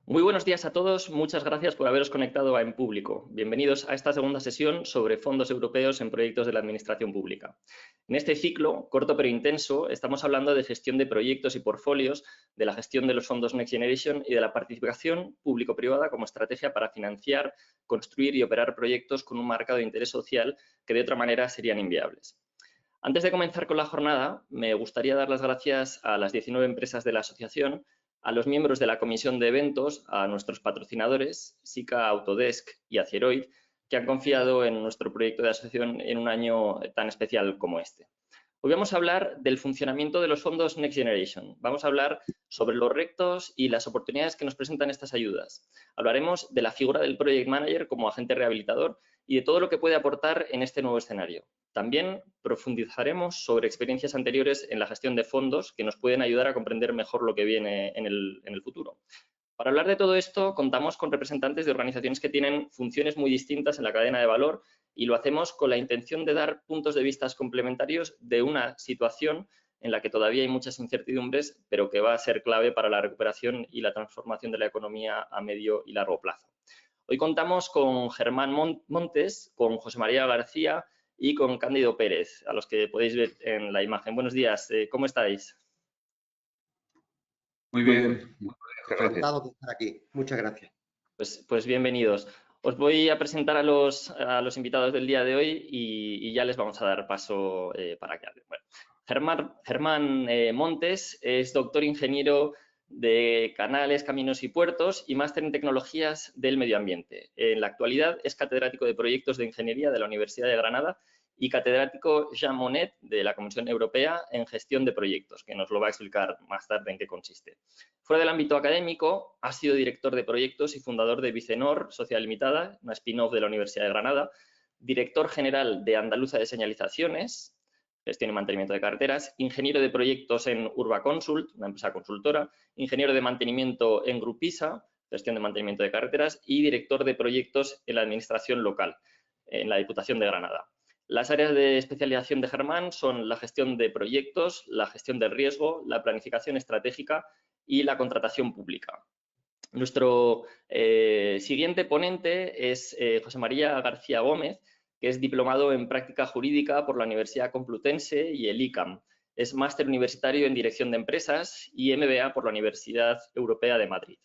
Muy buenos días a todos, muchas gracias por haberos conectado a En Público. Bienvenidos a esta segunda sesión sobre fondos europeos en proyectos de la administración pública. En este ciclo, corto pero intenso, estamos hablando de gestión de proyectos y portfolios, de la gestión de los fondos Next Generation y de la participación público-privada como estrategia para financiar, construir y operar proyectos con un marcado interés social que de otra manera serían inviables. Antes de comenzar con la jornada, me gustaría dar las gracias a las 19 empresas de la asociación, a los miembros de la comisión de eventos, a nuestros patrocinadores, SICA, Autodesk y Acieroid, que han confiado en nuestro proyecto de asociación en un año tan especial como este. Hoy vamos a hablar del funcionamiento de los fondos Next Generation. Vamos a hablar sobre los retos y las oportunidades que nos presentan estas ayudas. Hablaremos de la figura del Project Manager como agente rehabilitador y de todo lo que puede aportar en este nuevo escenario. También profundizaremos sobre experiencias anteriores en la gestión de fondos que nos pueden ayudar a comprender mejor lo que viene en el futuro. Para hablar de todo esto, contamos con representantes de organizaciones que tienen funciones muy distintas en la cadena de valor y lo hacemos con la intención de dar puntos de vista complementarios de una situación en la que todavía hay muchas incertidumbres, pero que va a ser clave para la recuperación y la transformación de la economía a medio y largo plazo. Hoy contamos con Germán Montes, con José María García y con Cándido Pérez, a los que podéis ver en la imagen. Buenos días, ¿cómo estáis? Muy bien, gracias. Encantado de estar aquí. Muchas gracias. Pues bienvenidos. Os voy a presentar a los invitados del día de hoy y ya les vamos a dar paso para que hablen. Bueno, Germán Montes es doctor ingeniero de Canales, Caminos y Puertos y máster en Tecnologías del Medio Ambiente. En la actualidad es catedrático de Proyectos de Ingeniería de la Universidad de Granada y catedrático Jean Monnet de la Comisión Europea en Gestión de Proyectos, que nos lo va a explicar más tarde en qué consiste. Fuera del ámbito académico, ha sido director de proyectos y fundador de Vicenor Sociedad Limitada, una spin-off de la Universidad de Granada, director general de Andaluza de Señalizaciones, gestión y mantenimiento de carreteras, ingeniero de proyectos en Urbaconsult, una empresa consultora, ingeniero de mantenimiento en Grupisa, gestión de mantenimiento de carreteras, y director de proyectos en la administración local, en la Diputación de Granada. Las áreas de especialización de Germán son la gestión de proyectos, la gestión del riesgo, la planificación estratégica y la contratación pública. Nuestro siguiente ponente es José María García Gómez, que es diplomado en práctica jurídica por la Universidad Complutense y el ICAM. Es máster universitario en dirección de empresas y MBA por la Universidad Europea de Madrid.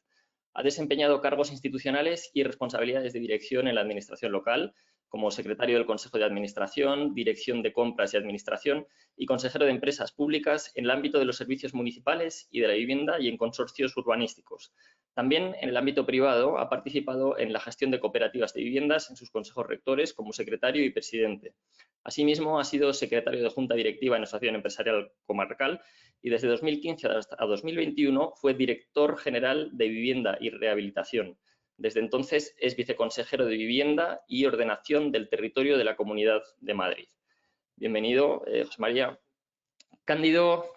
Ha desempeñado cargos institucionales y responsabilidades de dirección en la administración local, como secretario del Consejo de Administración, Dirección de Compras y Administración y consejero de Empresas Públicas en el ámbito de los servicios municipales y de la vivienda y en consorcios urbanísticos. También en el ámbito privado ha participado en la gestión de cooperativas de viviendas en sus consejos rectores como secretario y presidente. Asimismo, ha sido secretario de Junta Directiva en la Asociación Empresarial Comarcal y desde 2015 hasta 2021 fue director general de Vivienda y Rehabilitación. Desde entonces es viceconsejero de Vivienda y Ordenación del Territorio de la Comunidad de Madrid. Bienvenido, José María. Cándido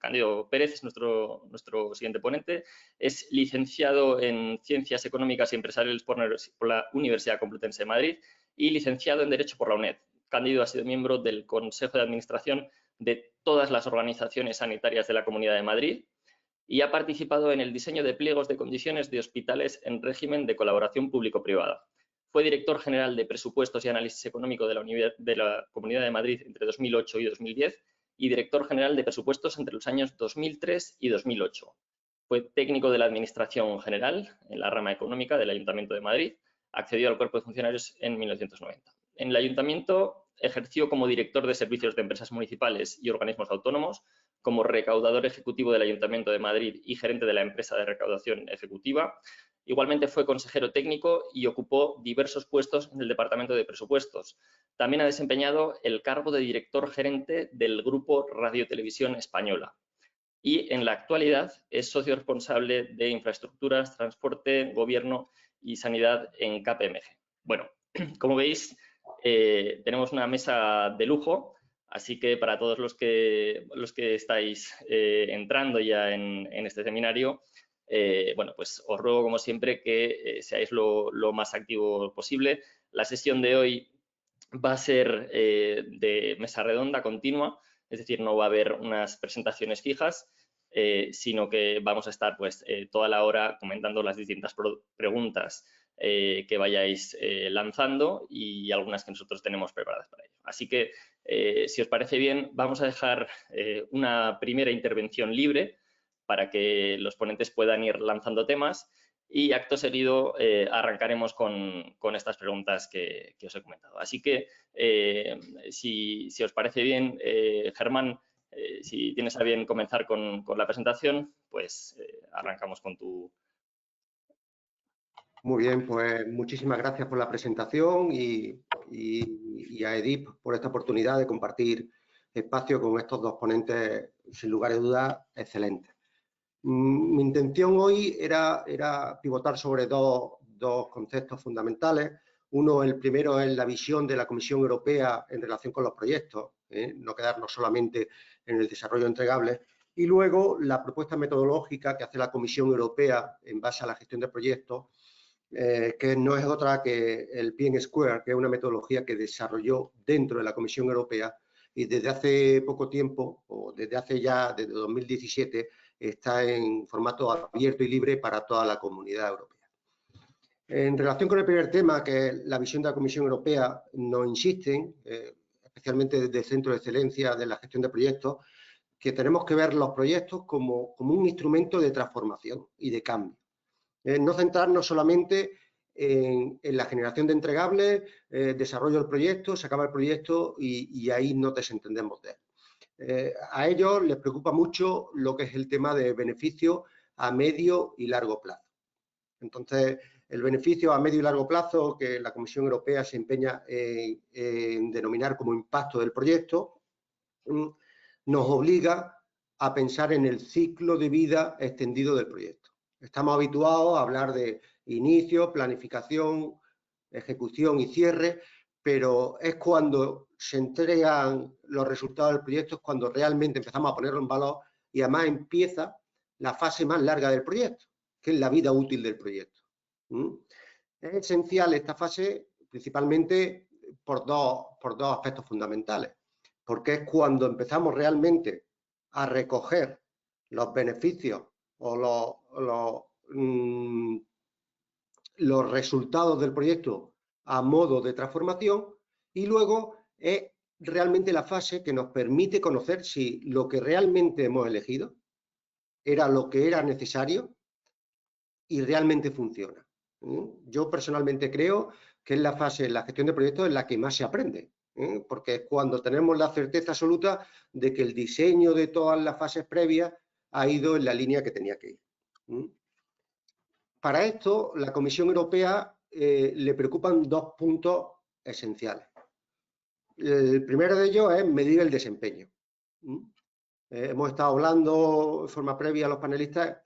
Cándido Pérez es nuestro siguiente ponente. Es licenciado en Ciencias Económicas y Empresariales por la Universidad Complutense de Madrid y licenciado en Derecho por la UNED. Cándido ha sido miembro del Consejo de Administración de todas las organizaciones sanitarias de la Comunidad de Madrid y ha participado en el diseño de pliegos de condiciones de hospitales en régimen de colaboración público-privada. Fue director general de Presupuestos y Análisis Económico de la Comunidad de Madrid entre 2008 y 2010 y director general de Presupuestos entre los años 2003 y 2008. Fue técnico de la Administración General en la rama económica del Ayuntamiento de Madrid. Accedió al Cuerpo de Funcionarios en 1990. En el Ayuntamiento ejerció como director de Servicios de Empresas Municipales y Organismos Autónomos, como recaudador ejecutivo del Ayuntamiento de Madrid y gerente de la empresa de recaudación ejecutiva. Igualmente fue consejero técnico y ocupó diversos puestos en el Departamento de Presupuestos. También ha desempeñado el cargo de director gerente del Grupo Radio Televisión Española. Y en la actualidad es socio responsable de infraestructuras, transporte, gobierno y sanidad en KPMG. Bueno, como veis, tenemos una mesa de lujo. Así que para todos los que estáis entrando ya en este seminario, bueno, pues os ruego como siempre que seáis lo más activo posible. La sesión de hoy va a ser de mesa redonda continua, es decir, no va a haber unas presentaciones fijas. sino que vamos a estar pues toda la hora comentando las distintas preguntas que vayáis lanzando y algunas que nosotros tenemos preparadas para ello. Así que, si os parece bien, vamos a dejar una primera intervención libre para que los ponentes puedan ir lanzando temas y acto seguido arrancaremos con estas preguntas que os he comentado. Así que, si os parece bien, Germán, si tienes a bien comenzar con la presentación, pues arrancamos con tu... Muy bien, pues muchísimas gracias por la presentación y a Edip por esta oportunidad de compartir espacio con estos dos ponentes, sin lugar a dudas, excelentes. Mi intención hoy era pivotar sobre dos conceptos fundamentales. Uno, el primero, es la visión de la Comisión Europea en relación con los proyectos, no quedarnos solamente en el desarrollo entregable. Y luego, la propuesta metodológica que hace la Comisión Europea en base a la gestión de proyectos, que no es otra que el PN-Square, que es una metodología que desarrolló dentro de la Comisión Europea y desde hace poco tiempo, o desde 2017, está en formato abierto y libre para toda la comunidad europea. En relación con el primer tema, que es la visión de la Comisión Europea, nos insisten, especialmente desde el Centro de Excelencia de la Gestión de Proyectos, que tenemos que ver los proyectos como un instrumento de transformación y de cambio. No centrarnos solamente en la generación de entregables, desarrollo del proyecto, se acaba el proyecto y ahí nos desentendemos de él. A ellos les preocupa mucho lo que es el tema de beneficio a medio y largo plazo. Entonces, el beneficio a medio y largo plazo que la Comisión Europea se empeña en denominar como impacto del proyecto, nos obliga a pensar en el ciclo de vida extendido del proyecto. Estamos habituados a hablar de inicio, planificación, ejecución y cierre, pero es cuando se entregan los resultados del proyecto, es cuando realmente empezamos a ponerlo en valor y además empieza la fase más larga del proyecto, que es la vida útil del proyecto. Es esencial esta fase principalmente por dos aspectos fundamentales, porque es cuando empezamos realmente a recoger los beneficios o los resultados del proyecto a modo de transformación, y luego es realmente la fase que nos permite conocer si lo que realmente hemos elegido era lo que era necesario y realmente funciona. Yo personalmente creo que es la fase, la gestión de proyectos, en la que más se aprende, porque es cuando tenemos la certeza absoluta de que el diseño de todas las fases previas ha ido en la línea que tenía que ir. Para esto, la Comisión Europea le preocupan dos puntos esenciales. El primero de ellos es medir el desempeño. Hemos estado hablando de forma previa a los panelistas,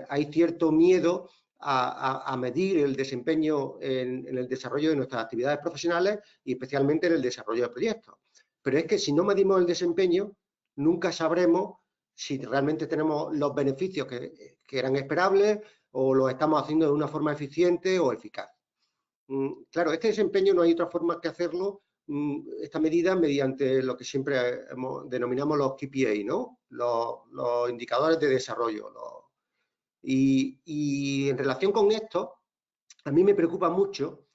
hay cierto miedo a medir el desempeño en el desarrollo de nuestras actividades profesionales y especialmente en el desarrollo de proyectos. Pero es que si no medimos el desempeño, nunca sabremos si realmente tenemos los beneficios que eran esperables o lo estamos haciendo de una forma eficiente o eficaz. Claro, este desempeño no hay otra forma que hacerlo, esta medida, mediante lo que siempre denominamos los KPI, ¿no? Los indicadores de desarrollo. Y en relación con esto, a mí me preocupa mucho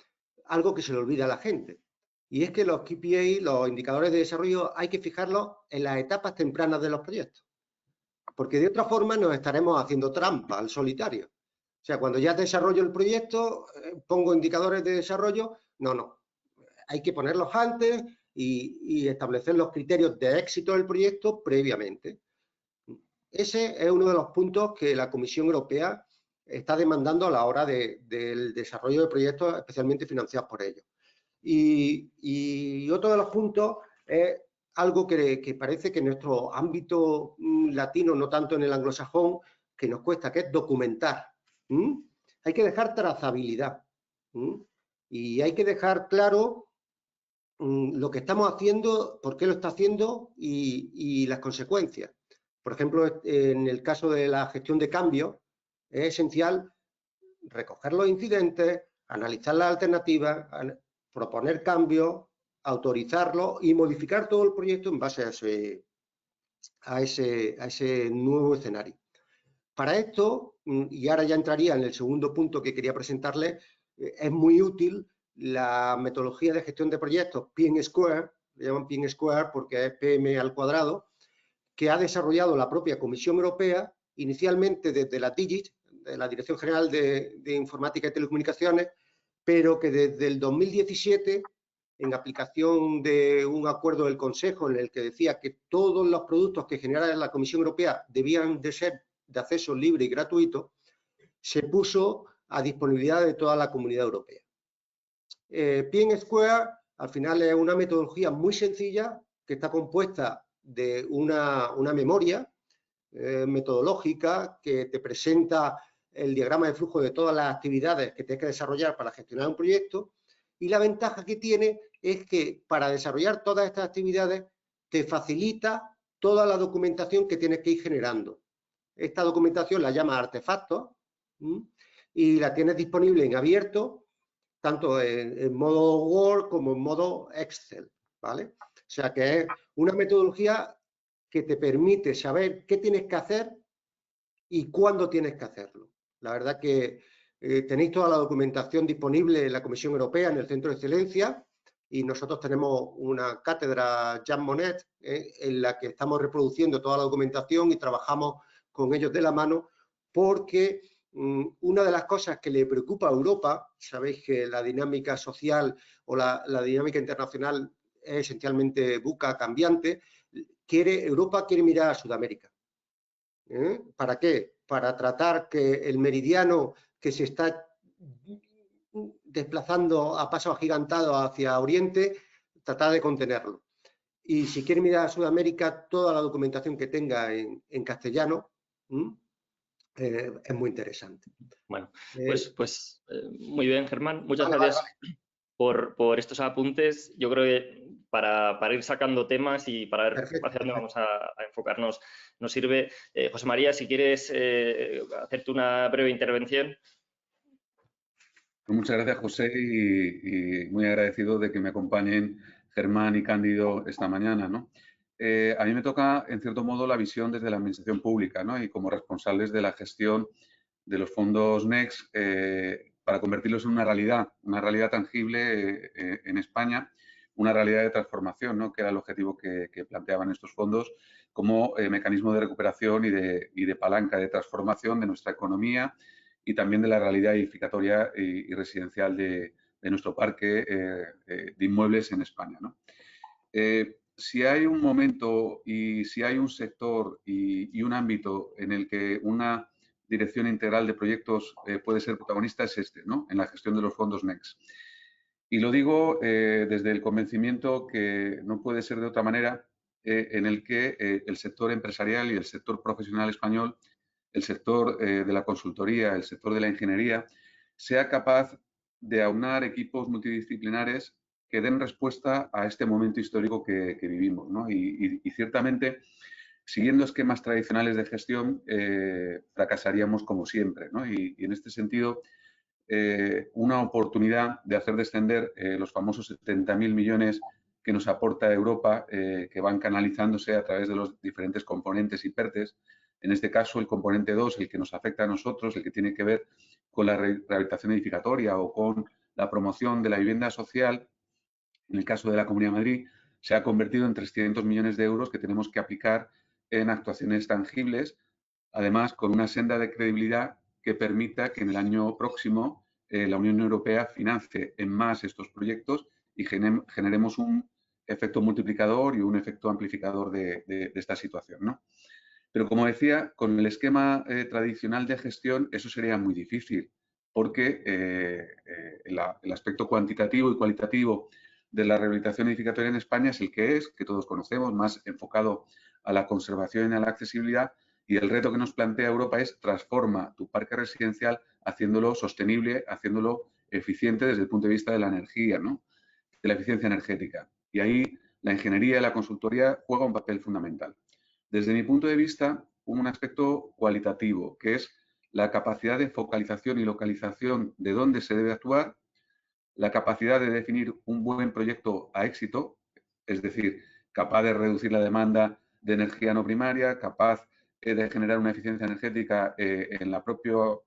algo que se le olvida a la gente, y es que los KPI, los indicadores de desarrollo, hay que fijarlos en las etapas tempranas de los proyectos, porque de otra forma nos estaremos haciendo trampa al solitario. O sea, cuando ya desarrollo el proyecto, pongo indicadores de desarrollo, no. Hay que ponerlos antes y establecer los criterios de éxito del proyecto previamente. Ese es uno de los puntos que la Comisión Europea está demandando a la hora del desarrollo de proyectos, especialmente financiados por ellos. Y otro de los puntos es algo que parece que en nuestro ámbito latino, no tanto en el anglosajón, que nos cuesta, que es documentar. Hay que dejar trazabilidad y hay que dejar claro lo que estamos haciendo, por qué lo está haciendo y las consecuencias. Por ejemplo, en el caso de la gestión de cambios, es esencial recoger los incidentes, analizar las alternativas, proponer cambios, autorizarlos y modificar todo el proyecto en base a ese nuevo escenario. Para esto, y ahora ya entraría en el segundo punto que quería presentarles, es muy útil la metodología de gestión de proyectos PM-Square, le llaman PM-Square porque es PM al cuadrado, que ha desarrollado la propia Comisión Europea, inicialmente desde la DIGIT, de la Dirección General de Informática y Telecomunicaciones, pero que desde el 2017, en aplicación de un acuerdo del Consejo en el que decía que todos los productos que generara la Comisión Europea debían de ser de acceso libre y gratuito, se puso a disponibilidad de toda la Comunidad Europea. PM-Square al final es una metodología muy sencilla que está compuesta de una memoria metodológica que te presenta el diagrama de flujo de todas las actividades que tienes que desarrollar para gestionar un proyecto, y la ventaja que tiene es que para desarrollar todas estas actividades te facilita toda la documentación que tienes que ir generando. Esta documentación la llama artefactos y la tienes disponible en abierto, tanto en modo Word como en modo Excel, ¿vale? O sea que es una metodología que te permite saber qué tienes que hacer y cuándo tienes que hacerlo. La verdad que tenéis toda la documentación disponible en la Comisión Europea, en el Centro de Excelencia, y nosotros tenemos una cátedra Jean Monnet en la que estamos reproduciendo toda la documentación y trabajamos con ellos de la mano, porque una de las cosas que le preocupa a Europa, sabéis que la dinámica social o la dinámica internacional es esencialmente buca, cambiante. Europa quiere mirar a Sudamérica. ¿Para qué? Para tratar que el meridiano que se está desplazando a paso agigantado hacia Oriente, tratar de contenerlo. Y si quiere mirar a Sudamérica, toda la documentación que tenga en castellano es muy interesante. Bueno, pues muy bien, Germán. Muchas gracias por estos apuntes. Yo creo que para ir sacando temas y para ver hacia dónde vamos a enfocarnos nos sirve. José María, si quieres hacerte una breve intervención. Muchas gracias, José, y muy agradecido de que me acompañen Germán y Cándido esta mañana, ¿no? A mí me toca, en cierto modo, la visión desde la administración pública, ¿no? Y como responsables de la gestión de los fondos NECS para convertirlos en una realidad tangible en España, una realidad de transformación, ¿no? Que era el objetivo que planteaban estos fondos como mecanismo de recuperación y de palanca de transformación de nuestra economía y también de la realidad edificatoria y residencial de nuestro parque de inmuebles en España, ¿no? Si hay un momento y si hay un sector y un ámbito en el que una dirección integral de proyectos puede ser protagonista, es este, ¿no? En la gestión de los fondos NECS. Y lo digo desde el convencimiento que no puede ser de otra manera, en el que el sector empresarial y el sector profesional español, el sector de la consultoría, el sector de la ingeniería, sea capaz de aunar equipos multidisciplinares que den respuesta a este momento histórico que vivimos, ¿no? Y ciertamente, siguiendo esquemas tradicionales de gestión, fracasaríamos como siempre, ¿no? Y en este sentido, una oportunidad de hacer descender los famosos 70.000 millones que nos aporta Europa, que van canalizándose a través de los diferentes componentes y PERTES. En este caso, el componente 2, el que nos afecta a nosotros, el que tiene que ver con la rehabilitación edificatoria o con la promoción de la vivienda social, en el caso de la Comunidad de Madrid, se ha convertido en 300 millones de euros que tenemos que aplicar en actuaciones tangibles, además con una senda de credibilidad que permita que en el año próximo la Unión Europea financie en más estos proyectos y generemos un efecto multiplicador y un efecto amplificador de esta situación, ¿no? Pero como decía, con el esquema tradicional de gestión eso sería muy difícil, porque el aspecto cuantitativo y cualitativo de la rehabilitación edificatoria en España es el que todos conocemos, más enfocado a la conservación y a la accesibilidad, y el reto que nos plantea Europa es transforma tu parque residencial haciéndolo sostenible, haciéndolo eficiente desde el punto de vista de la energía, ¿no? De la eficiencia energética. Y ahí la ingeniería y la consultoría juega un papel fundamental. Desde mi punto de vista, un aspecto cualitativo, que es la capacidad de focalización y localización de dónde se debe actuar, la capacidad de definir un buen proyecto a éxito, es decir, capaz de reducir la demanda de energía no primaria, capaz de generar una eficiencia energética en el propio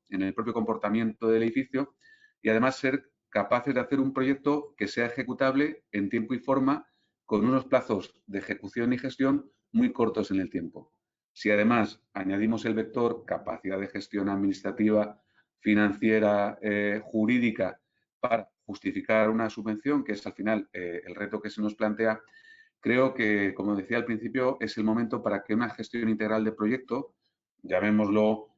comportamiento del edificio y además ser capaces de hacer un proyecto que sea ejecutable en tiempo y forma con unos plazos de ejecución y gestión muy cortos en el tiempo. Si además añadimos el vector capacidad de gestión administrativa, financiera, jurídica, para justificar una subvención, que es al final el reto que se nos plantea, creo que, como decía al principio, es el momento para que una gestión integral de proyecto, llamémoslo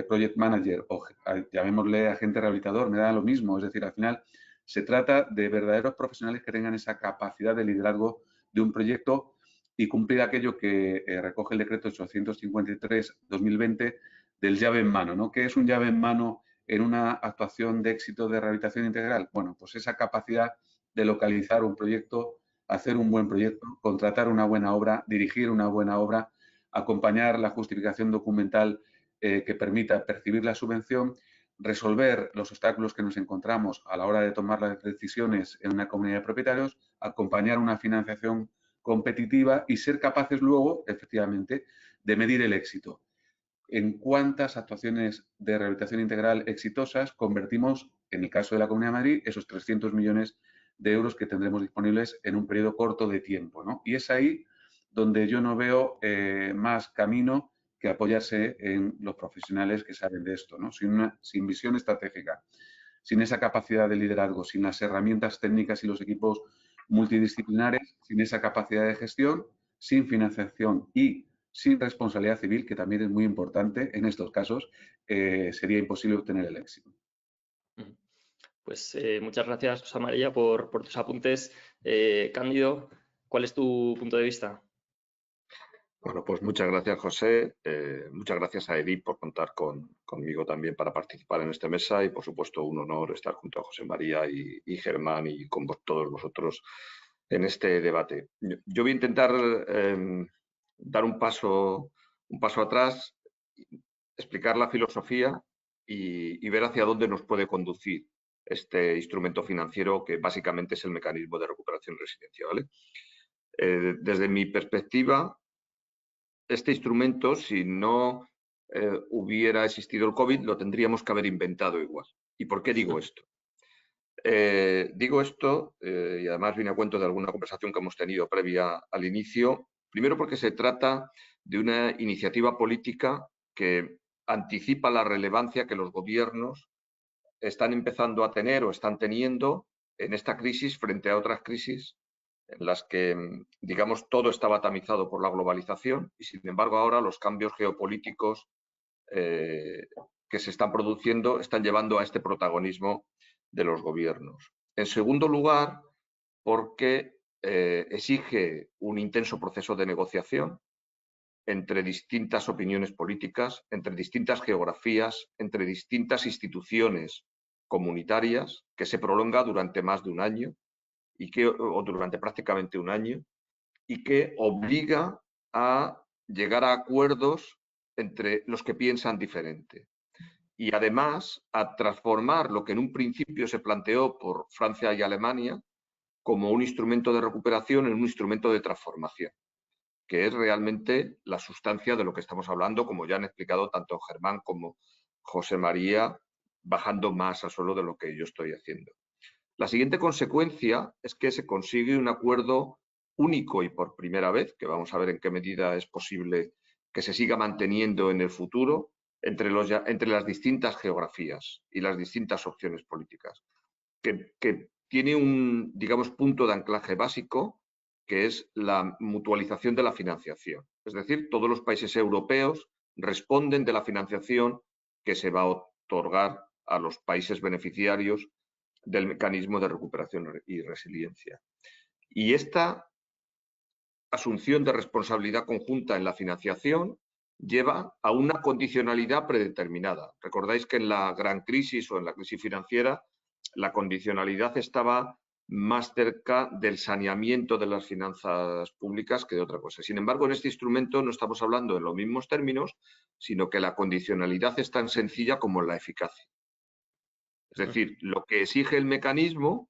project manager o llamémosle agente rehabilitador, me da lo mismo. Es decir, al final se trata de verdaderos profesionales que tengan esa capacidad de liderazgo de un proyecto y cumplir aquello que recoge el decreto 853-2020 del llave en mano, ¿no? ¿Qué es un llave en mano en una actuación de éxito de rehabilitación integral? Bueno, pues esa capacidad de localizar un proyecto, hacer un buen proyecto, contratar una buena obra, dirigir una buena obra, acompañar la justificación documental que permita percibir la subvención, resolver los obstáculos que nos encontramos a la hora de tomar las decisiones en una comunidad de propietarios, acompañar una financiación competitiva y ser capaces luego, efectivamente, de medir el éxito. En cuántas actuaciones de rehabilitación integral exitosas convertimos, en el caso de la Comunidad de Madrid, esos 300 millones de euros que tendremos disponibles en un periodo corto de tiempo, ¿no? Y es ahí donde yo no veo más camino que apoyarse en los profesionales que saben de esto, ¿no? Sin visión estratégica, sin esa capacidad de liderazgo, sin las herramientas técnicas y los equipos multidisciplinares, sin esa capacidad de gestión, sin financiación y sin responsabilidad civil, que también es muy importante en estos casos, sería imposible obtener el éxito. Pues muchas gracias, José María, por tus apuntes. Cándido, ¿cuál es tu punto de vista? Bueno, pues muchas gracias, José. Muchas gracias a Edip por contar conmigo también para participar en esta mesa y, por supuesto, un honor estar junto a José María y Germán y con todos vosotros en este debate. Yo voy a intentar dar un paso atrás, explicar la filosofía y ver hacia dónde nos puede conducir este instrumento financiero que básicamente es el mecanismo de recuperación y resiliencia, ¿vale? Desde mi perspectiva, este instrumento, si no hubiera existido el COVID, lo tendríamos que haber inventado igual. ¿Y por qué digo esto? Digo esto, y además viene a cuento de alguna conversación que hemos tenido previa al inicio, primero porque se trata de una iniciativa política que anticipa la relevancia que los gobiernos están empezando a tener o están teniendo en esta crisis frente a otras crisis en las que, digamos, todo estaba tamizado por la globalización y, sin embargo, ahora los cambios geopolíticos que se están produciendo están llevando a este protagonismo de los gobiernos. En segundo lugar, porque exige un intenso proceso de negociación entre distintas opiniones políticas, entre distintas geografías, entre distintas instituciones comunitarias, que se prolonga durante más de un año o durante prácticamente un año, y que obliga a llegar a acuerdos entre los que piensan diferente. Y además a transformar lo que en un principio se planteó por Francia y Alemania como un instrumento de recuperación en un instrumento de transformación, que es realmente la sustancia de lo que estamos hablando, como ya han explicado tanto Germán como José María, bajando más a suelo de lo que yo estoy haciendo. La siguiente consecuencia es que se consigue un acuerdo único y por primera vez, que vamos a ver en qué medida es posible que se siga manteniendo en el futuro, entre las distintas geografías y las distintas opciones políticas, que tiene un, digamos, punto de anclaje básico, que es la mutualización de la financiación. Es decir, todos los países europeos responden de la financiación que se va a otorgar a los países beneficiarios del mecanismo de recuperación y resiliencia. Y esta asunción de responsabilidad conjunta en la financiación lleva a una condicionalidad predeterminada. Recordáis que en la gran crisis o en la crisis financiera la condicionalidad estaba más cerca del saneamiento de las finanzas públicas que de otra cosa. Sin embargo, en este instrumento no estamos hablando en los mismos términos, sino que la condicionalidad es tan sencilla como la eficacia. Es decir, lo que exige el mecanismo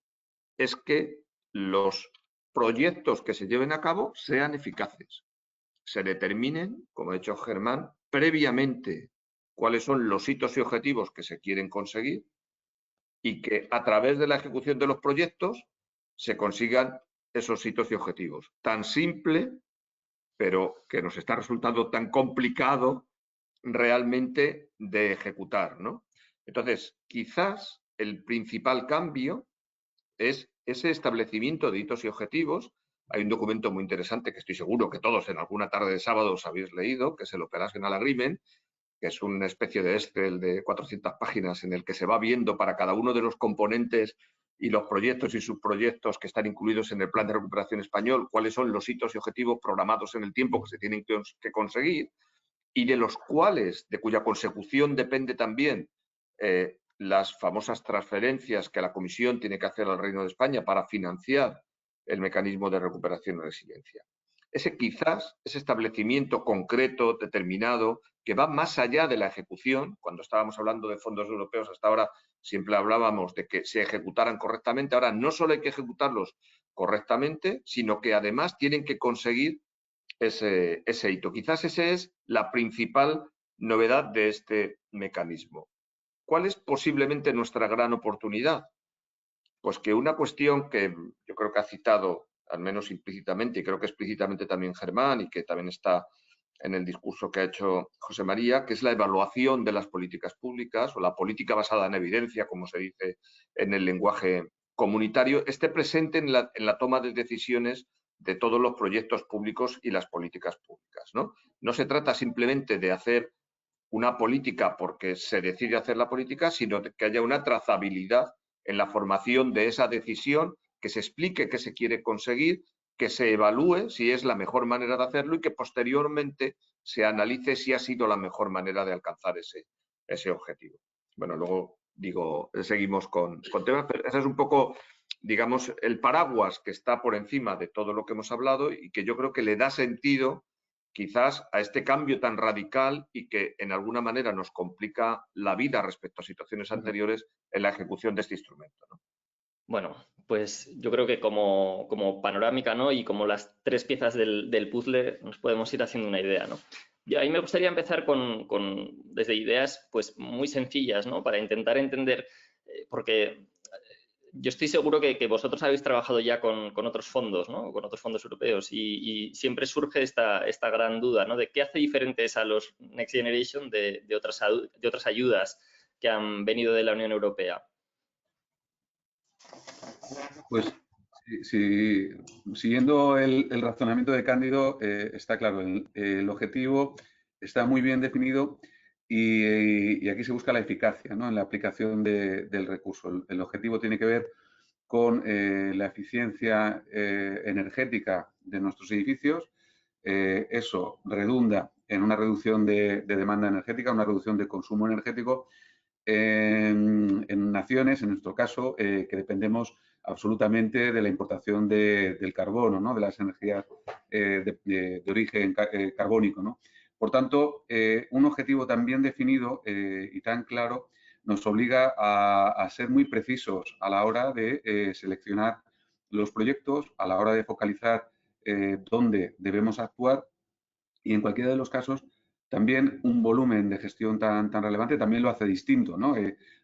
es que los proyectos que se lleven a cabo sean eficaces, se determinen, como ha dicho Germán, previamente cuáles son los hitos y objetivos que se quieren conseguir y que a través de la ejecución de los proyectos se consigan esos hitos y objetivos. Tan simple, pero que nos está resultando tan complicado realmente de ejecutar, ¿no? Entonces, quizás el principal cambio es ese establecimiento de hitos y objetivos. Hay un documento muy interesante que estoy seguro que todos en alguna tarde de sábado os habéis leído, que es el Operational Agreement, que es una especie de Excel de 400 páginas en el que se va viendo para cada uno de los componentes y los proyectos y subproyectos que están incluidos en el Plan de Recuperación Español, cuáles son los hitos y objetivos programados en el tiempo que se tienen que conseguir y de los cuales, de cuya consecución depende también las famosas transferencias que la Comisión tiene que hacer al Reino de España para financiar el mecanismo de recuperación y resiliencia. Ese quizás, ese establecimiento concreto, determinado, que va más allá de la ejecución. Cuando estábamos hablando de fondos europeos hasta ahora siempre hablábamos de que se ejecutaran correctamente. Ahora no solo hay que ejecutarlos correctamente, sino que además tienen que conseguir ese hito. Quizás esa es la principal novedad de este mecanismo. ¿Cuál es posiblemente nuestra gran oportunidad? Pues que una cuestión que yo creo que ha citado, al menos implícitamente, y creo que explícitamente también Germán, y que también está en el discurso que ha hecho José María, que es la evaluación de las políticas públicas o la política basada en evidencia, como se dice en el lenguaje comunitario, esté presente en la toma de decisiones de todos los proyectos públicos y las políticas públicas, ¿no? No se trata simplemente de hacer una política porque se decide hacer la política, sino que haya una trazabilidad en la formación de esa decisión, que se explique qué se quiere conseguir, que se evalúe si es la mejor manera de hacerlo y que posteriormente se analice si ha sido la mejor manera de alcanzar ese objetivo. Bueno, luego seguimos con temas, pero ese es un poco, digamos, el paraguas que está por encima de todo lo que hemos hablado y que yo creo que le da sentido quizás a este cambio tan radical y que en alguna manera nos complica la vida respecto a situaciones anteriores en la ejecución de este instrumento, ¿no? Bueno, pues yo creo que como panorámica, ¿no? Y como las tres piezas del puzzle nos podemos ir haciendo una idea, ¿no? Y a mí me gustaría empezar desde ideas pues muy sencillas, ¿no? Para intentar entender, porque yo estoy seguro que vosotros habéis trabajado ya con otros fondos, ¿no? Con otros fondos europeos y siempre surge esta gran duda, ¿no? De qué hace diferentes a los Next Generation de otras ayudas que han venido de la Unión Europea. Pues siguiendo el razonamiento de Cándido, está claro, el objetivo está muy bien definido y aquí se busca la eficacia, ¿no? En la aplicación del recurso. El objetivo tiene que ver con la eficiencia energética de nuestros edificios. Eso redunda en una reducción de demanda energética, una reducción de consumo energético en naciones, en nuestro caso, que dependemos absolutamente de la importación del carbono, ¿no? De las energías de origen carbónico, ¿no? Por tanto, un objetivo tan bien definido y tan claro nos obliga a ser muy precisos a la hora de seleccionar los proyectos, a la hora de focalizar dónde debemos actuar y en cualquiera de los casos también un volumen de gestión tan relevante también lo hace distinto, ¿no?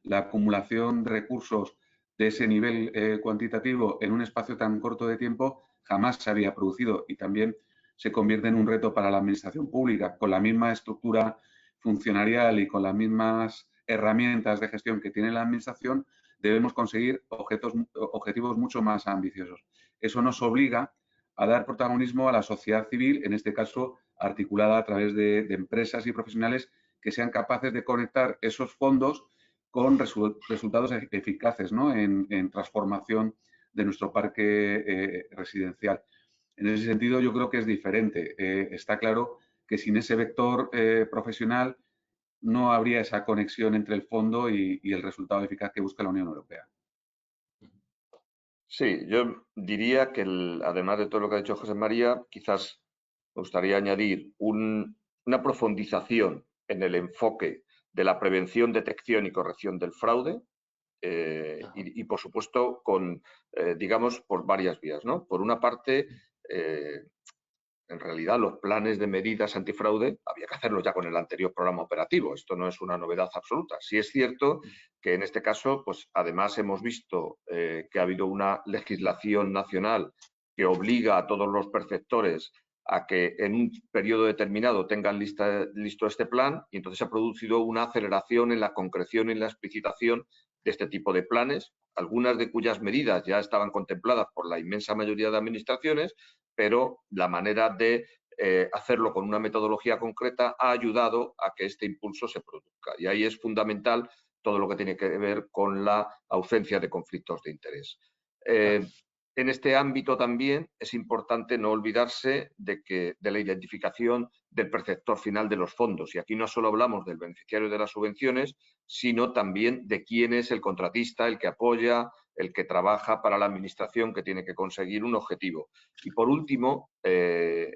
La acumulación de recursos de ese nivel cuantitativo en un espacio tan corto de tiempo jamás se había producido y también se convierte en un reto para la administración pública. Con la misma estructura funcionarial y con las mismas herramientas de gestión que tiene la administración, debemos conseguir objetivos mucho más ambiciosos. Eso nos obliga a dar protagonismo a la sociedad civil, en este caso articulada a través de empresas y profesionales que sean capaces de conectar esos fondos con resultados eficaces, ¿no? en transformación de nuestro parque residencial. En ese sentido, yo creo que es diferente. Está claro que sin ese vector profesional no habría esa conexión entre el fondo y el resultado eficaz que busca la Unión Europea. Sí, yo diría que además de todo lo que ha dicho José María, quizás me gustaría añadir una profundización en el enfoque de la prevención, detección y corrección del fraude y por supuesto, digamos, por varias vías, ¿no? Por una parte, en realidad los planes de medidas antifraude había que hacerlos ya con el anterior programa operativo. Esto no es una novedad absoluta. Sí es cierto que en este caso, pues además hemos visto que ha habido una legislación nacional que obliga a todos los perceptores a que en un periodo determinado tengan listo este plan, y entonces se ha producido una aceleración en la concreción y en la explicitación de este tipo de planes, algunas de cuyas medidas ya estaban contempladas por la inmensa mayoría de administraciones, pero la manera de hacerlo con una metodología concreta ha ayudado a que este impulso se produzca. Y ahí es fundamental todo lo que tiene que ver con la ausencia de conflictos de interés. En este ámbito también es importante no olvidarse de la identificación del perceptor final de los fondos. Y aquí no solo hablamos del beneficiario de las subvenciones, sino también de quién es el contratista, el que apoya, el que trabaja para la administración, que tiene que conseguir un objetivo. Y por último, en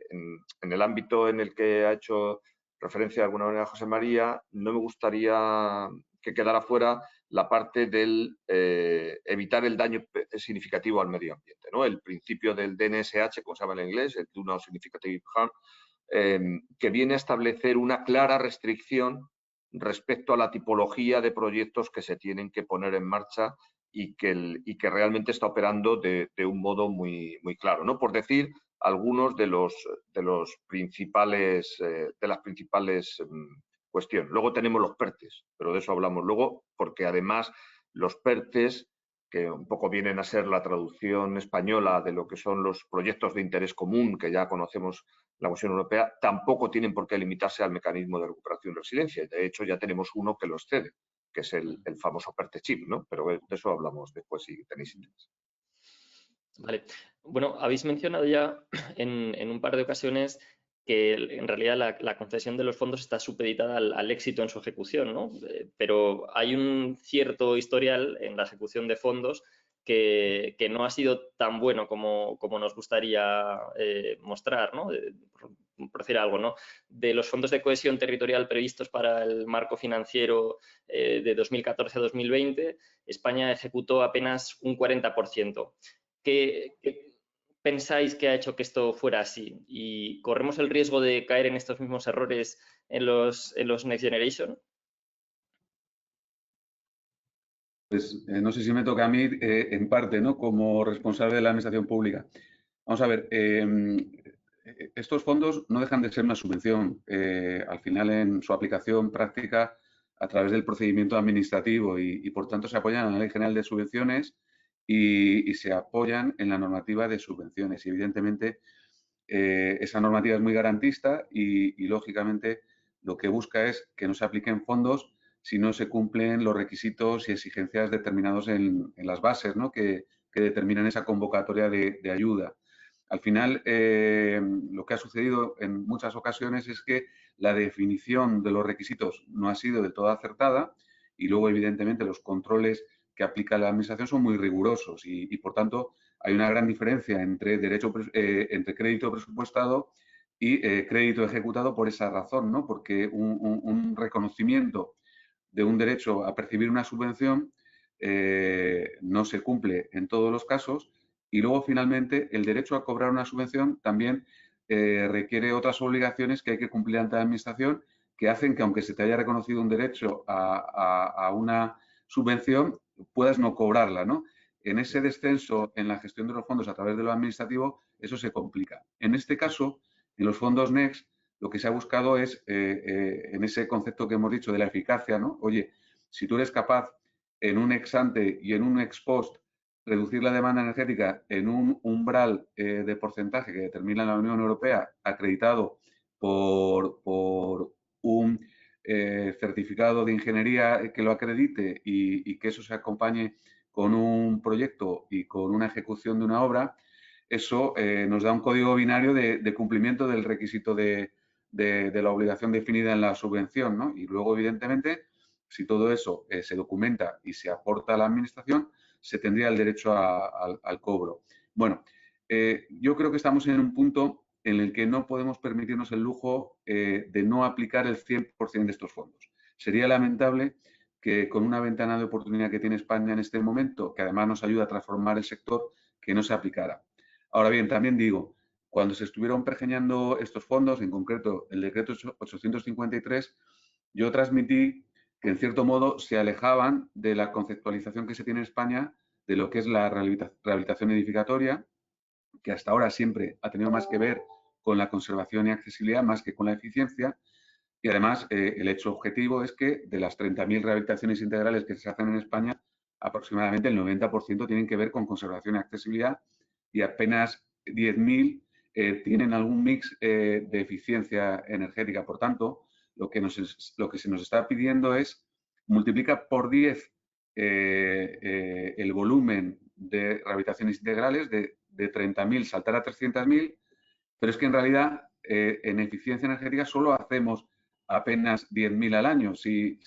el ámbito en el que ha hecho referencia de alguna manera José María, no me gustaría que quedara fuera la parte del evitar el daño significativo al medio ambiente, ¿no? El principio del DNSH, como se llama en inglés, el Do No Significant Harm, que viene a establecer una clara restricción respecto a la tipología de proyectos que se tienen que poner en marcha y que realmente está operando de un modo muy claro, ¿no? Por decir algunos de las principales cuestiones. Luego tenemos los PERTES, pero de eso hablamos luego, porque además los PERTES, que un poco vienen a ser la traducción española de lo que son los proyectos de interés común que ya conocemos en la Comisión Europea, tampoco tienen por qué limitarse al mecanismo de recuperación y resiliencia. De hecho, ya tenemos uno que lo excede, que es el famoso PERTE-CHIP, ¿no? Pero de eso hablamos después si tenéis interés. Vale. Bueno, habéis mencionado ya en un par de ocasiones que en realidad la concesión de los fondos está supeditada al éxito en su ejecución, ¿no? Pero hay un cierto historial en la ejecución de fondos que no ha sido tan bueno como nos gustaría mostrar, ¿no? Por decir algo, ¿no? De los fondos de cohesión territorial previstos para el marco financiero de 2014 a 2020, España ejecutó apenas un 40%. ¿Qué pensáis que ha hecho que esto fuera así? ¿Y corremos el riesgo de caer en estos mismos errores en los Next Generation? Pues no sé si me toca a mí en parte, ¿no? Como responsable de la administración pública. Vamos a ver, estos fondos no dejan de ser una subvención. Al final, en su aplicación práctica, a través del procedimiento administrativo y por tanto se apoyan en la Ley General de Subvenciones y se apoyan en la normativa de subvenciones. Y evidentemente, esa normativa es muy garantista y lógicamente lo que busca es que no se apliquen fondos si no se cumplen los requisitos y exigencias determinados en las bases, ¿no? que determinan esa convocatoria de ayuda. Al final, lo que ha sucedido en muchas ocasiones es que la definición de los requisitos no ha sido del todo acertada y luego, evidentemente, los controles que aplica la Administración son muy rigurosos y por tanto, hay una gran diferencia entre entre crédito presupuestado y crédito ejecutado por esa razón, ¿no? Porque un reconocimiento de un derecho a percibir una subvención no se cumple en todos los casos y luego finalmente el derecho a cobrar una subvención también requiere otras obligaciones que hay que cumplir ante la Administración que hacen que aunque se te haya reconocido un derecho a una subvención, puedas no cobrarla, ¿no? En ese descenso en la gestión de los fondos a través de lo administrativo, eso se complica. En este caso, en los fondos NEXT, lo que se ha buscado es, en ese concepto que hemos dicho de la eficacia, ¿no? Oye, si tú eres capaz en un ex ante y en un ex post reducir la demanda energética en un umbral de porcentaje que determina la Unión Europea acreditado por un certificado de ingeniería que lo acredite y que eso se acompañe con un proyecto y con una ejecución de una obra, eso nos da un código binario de cumplimiento del requisito de la obligación definida en la subvención, ¿no? Y luego, evidentemente, si todo eso se documenta y se aporta a la Administración, se tendría el derecho al cobro. Bueno, yo creo que estamos en un punto en el que no podemos permitirnos el lujo de no aplicar el 100% de estos fondos. Sería lamentable que con una ventana de oportunidad que tiene España en este momento, que además nos ayuda a transformar el sector, que no se aplicara. Ahora bien, también digo, cuando se estuvieron pergeñando estos fondos, en concreto el decreto 853, yo transmití que en cierto modo se alejaban de la conceptualización que se tiene en España de lo que es la rehabilitación edificatoria, que hasta ahora siempre ha tenido más que ver con la conservación y accesibilidad más que con la eficiencia. Y además, el hecho objetivo es que de las 30.000 rehabilitaciones integrales que se hacen en España, aproximadamente el 90% tienen que ver con conservación y accesibilidad y apenas 10.000 tienen algún mix de eficiencia energética. Por tanto, lo que se nos está pidiendo es multiplicar por 10 el volumen de rehabilitaciones integrales de 30.000 saltar a 300.000, pero es que en realidad en eficiencia energética solo hacemos apenas 10.000 al año, si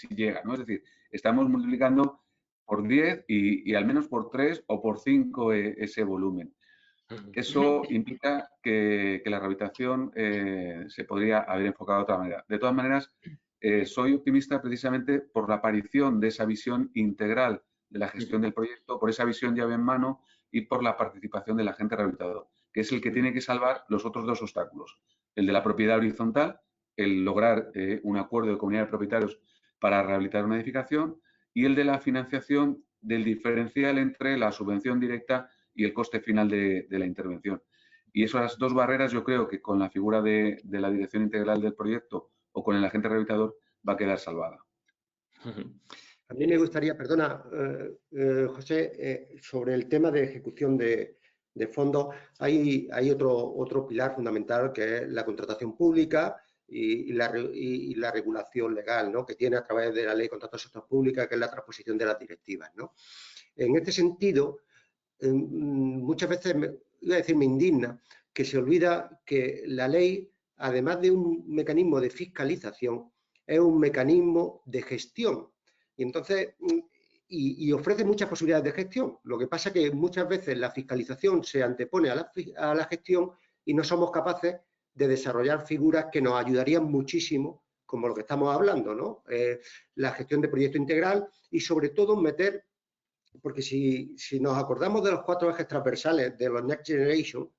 llega, ¿no? Es decir, estamos multiplicando por 10 y al menos por 3 o por 5 ese volumen. Eso implica que la rehabilitación se podría haber enfocado de otra manera. De todas maneras, soy optimista precisamente por la aparición de esa visión integral de la gestión del proyecto, por esa visión llave en mano y por la participación del agente rehabilitador, que es el que tiene que salvar los otros dos obstáculos. El de la propiedad horizontal, el lograr un acuerdo de comunidad de propietarios para rehabilitar una edificación, y el de la financiación del diferencial entre la subvención directa y el coste final de la intervención. Y esas dos barreras yo creo que con la figura de la dirección integral del proyecto o con el agente rehabilitador va a quedar salvada. A mí me gustaría, perdona, José, sobre el tema de ejecución de fondos, hay otro pilar fundamental que es la contratación pública y la regulación legal, ¿no?, que tiene a través de la Ley de Contratos de Sector Público, que es la transposición de las directivas, ¿no? En este sentido, muchas veces, iba a decir, me indigna que se olvida que la ley, además de un mecanismo de fiscalización, es un mecanismo de gestión. Y entonces, y ofrece muchas posibilidades de gestión. Lo que pasa es que muchas veces la fiscalización se antepone a la gestión y no somos capaces de desarrollar figuras que nos ayudarían muchísimo, como lo que estamos hablando, ¿no? La gestión de proyecto integral y sobre todo meter, porque si nos acordamos de los 4 ejes transversales de los Next Generation,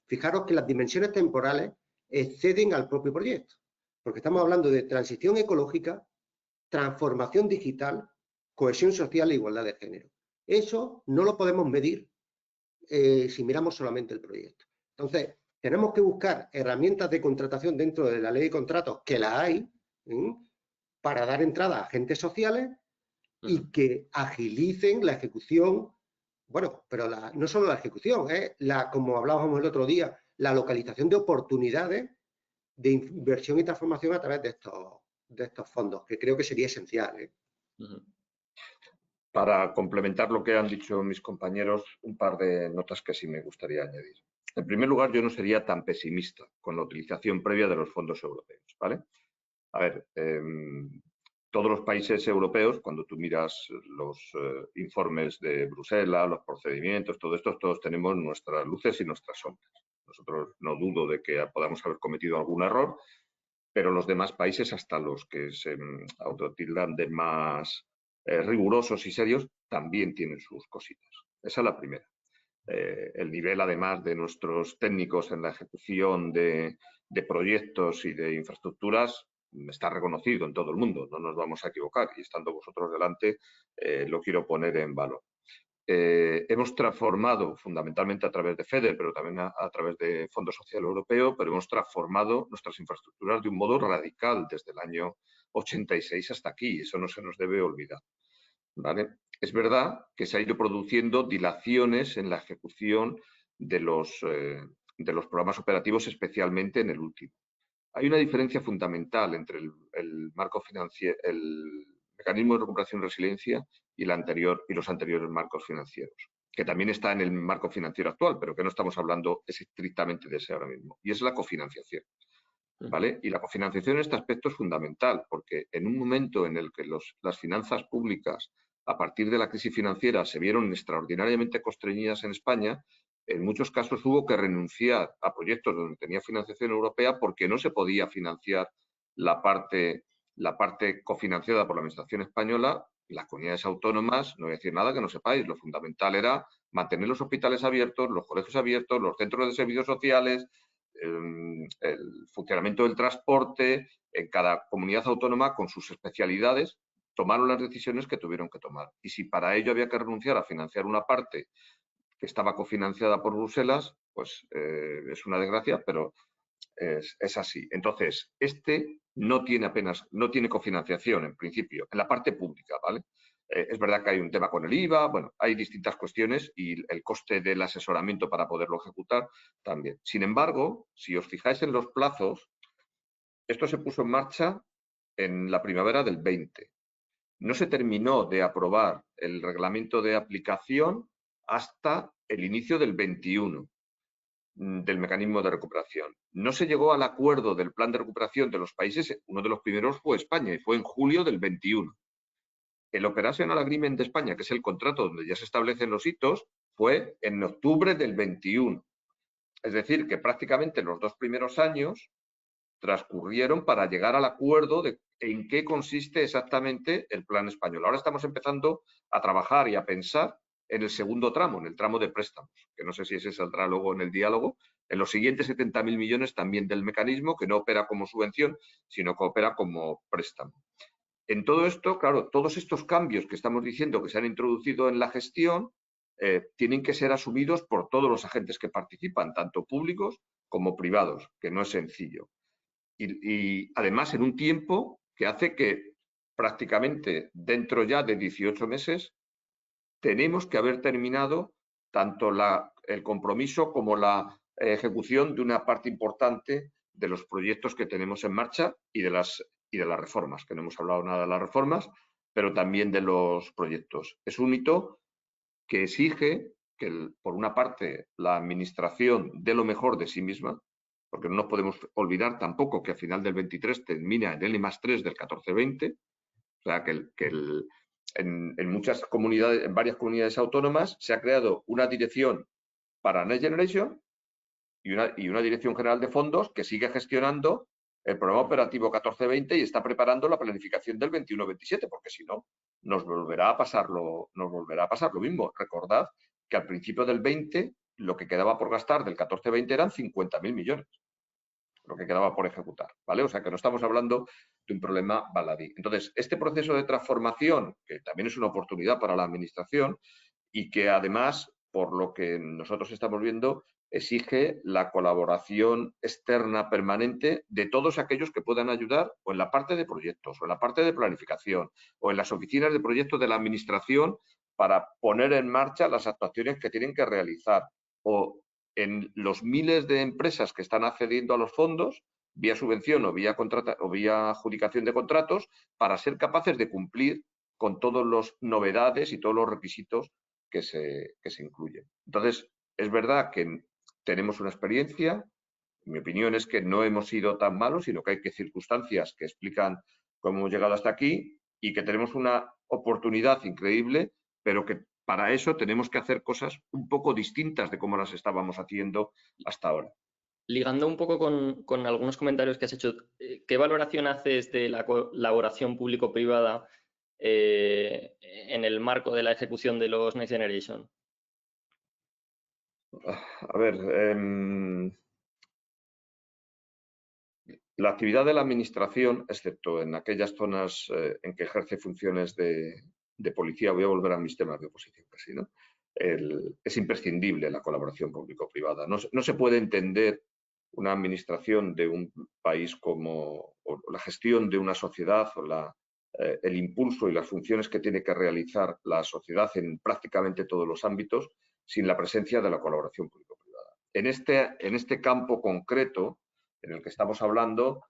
fijaros que las dimensiones temporales exceden al propio proyecto, porque estamos hablando de transición ecológica, transformación digital, cohesión social e igualdad de género. Eso no lo podemos medir si miramos solamente el proyecto. Entonces, tenemos que buscar herramientas de contratación dentro de la ley de contratos, que la hay, para dar entrada a agentes sociales y que agilicen la ejecución, bueno, pero no solo la ejecución, como hablábamos el otro día, la localización de oportunidades de inversión y transformación a través de estos fondos, que creo que sería esencial. Para complementar lo que han dicho mis compañeros, un par de notas que sí me gustaría añadir. En primer lugar, yo no sería tan pesimista con la utilización previa de los fondos europeos, ¿vale? A ver, todos los países europeos, cuando tú miras los informes de Bruselas, los procedimientos, todo esto, todos tenemos nuestras luces y nuestras sombras. Nosotros no dudo de que podamos haber cometido algún error, pero los demás países, hasta los que se autotildan de más rigurosos y serios, también tienen sus cositas. Esa es la primera. El nivel, además, de nuestros técnicos en la ejecución de proyectos y de infraestructuras está reconocido en todo el mundo, no nos vamos a equivocar, y estando vosotros delante lo quiero poner en valor. Hemos transformado, fundamentalmente a través de FEDER, pero también a través de Fondo Social Europeo, pero hemos transformado nuestras infraestructuras de un modo radical desde el año 86 hasta aquí. Eso no se nos debe olvidar, ¿vale? Es verdad que se ha ido produciendo dilaciones en la ejecución de los programas operativos, especialmente en el último. Hay una diferencia fundamental entre el marco financiero, el mecanismo de recuperación y resiliencia y los anteriores marcos financieros, que también está en el marco financiero actual, pero que no estamos hablando estrictamente de ese ahora mismo, y es la cofinanciación, ¿vale? Y la cofinanciación en este aspecto es fundamental, porque en un momento en el que las finanzas públicas, a partir de la crisis financiera, se vieron extraordinariamente constreñidas en España, en muchos casos hubo que renunciar a proyectos donde tenía financiación europea porque no se podía financiar la parte cofinanciada por la Administración española. Las comunidades autónomas, no voy a decir nada que no sepáis, lo fundamental era mantener los hospitales abiertos, los colegios abiertos, los centros de servicios sociales, el funcionamiento del transporte, en cada comunidad autónoma con sus especialidades, tomaron las decisiones que tuvieron que tomar. Y si para ello había que renunciar a financiar una parte que estaba cofinanciada por Bruselas, pues es una desgracia, pero es así. Entonces, no tiene cofinanciación en principio, en la parte pública, ¿vale? Es verdad que hay un tema con el IVA, bueno, hay distintas cuestiones y el coste del asesoramiento para poderlo ejecutar también. Sin embargo, si os fijáis en los plazos, esto se puso en marcha en la primavera del 20. No se terminó de aprobar el reglamento de aplicación hasta el inicio del 21 del mecanismo de recuperación. No se llegó al acuerdo del plan de recuperación de los países, uno de los primeros fue España y fue en julio del 21. El Operational Agreement de España, que es el contrato donde ya se establecen los hitos, fue en octubre del 21. Es decir, que prácticamente los 2 primeros años transcurrieron para llegar al acuerdo de en qué consiste exactamente el plan español. Ahora estamos empezando a trabajar y a pensar en el segundo tramo, en el tramo de préstamos, que no sé si ese saldrá luego en el diálogo, en los siguientes 70.000 millones también del mecanismo, que no opera como subvención, sino que opera como préstamo. En todo esto, claro, todos estos cambios que estamos diciendo que se han introducido en la gestión tienen que ser asumidos por todos los agentes que participan, tanto públicos como privados, que no es sencillo. Y además en un tiempo que hace que prácticamente dentro ya de 18 meses tenemos que haber terminado tanto el compromiso como la ejecución de una parte importante de los proyectos que tenemos en marcha y de las reformas, que no hemos hablado nada de las reformas, pero también de los proyectos. Es un hito que exige que, por una parte, la Administración dé lo mejor de sí misma, porque no nos podemos olvidar tampoco que a final del 23 termina el N+3 del 14-20, o sea que en muchas comunidades, en varias comunidades autónomas, se ha creado una dirección para Next Generation y una dirección general de fondos que sigue gestionando el programa operativo 14-20 y está preparando la planificación del 21-27, porque si no, nos volverá a pasar lo mismo. Recordad que al principio del 20 lo que quedaba por gastar del 14-20 eran 50.000 millones, lo que quedaba por ejecutar, ¿vale? O sea que no estamos hablando de un problema baladí. Entonces, este proceso de transformación, que también es una oportunidad para la Administración y que además, por lo que nosotros estamos viendo, exige la colaboración externa permanente de todos aquellos que puedan ayudar o en la parte de proyectos, o en la parte de planificación, o en las oficinas de proyectos de la Administración para poner en marcha las actuaciones que tienen que realizar, o en los miles de empresas que están accediendo a los fondos vía subvención o vía adjudicación de contratos para ser capaces de cumplir con todas las novedades y todos los requisitos que se incluyen. Entonces, es verdad que tenemos una experiencia. Mi opinión es que no hemos sido tan malos, sino que hay circunstancias que explican cómo hemos llegado hasta aquí y que tenemos una oportunidad increíble, pero que para eso tenemos que hacer cosas un poco distintas de cómo las estábamos haciendo hasta ahora. Ligando un poco con algunos comentarios que has hecho, ¿qué valoración haces de la colaboración público-privada en el marco de la ejecución de los Next Generation? A ver, la actividad de la Administración, excepto en aquellas zonas en que ejerce funciones de policía, voy a volver a mis temas de oposición casi, ¿no? Es imprescindible la colaboración público-privada. No se puede entender una administración de un país o la gestión de una sociedad o el impulso y las funciones que tiene que realizar la sociedad en prácticamente todos los ámbitos sin la presencia de la colaboración público-privada. En este campo concreto en el que estamos hablando,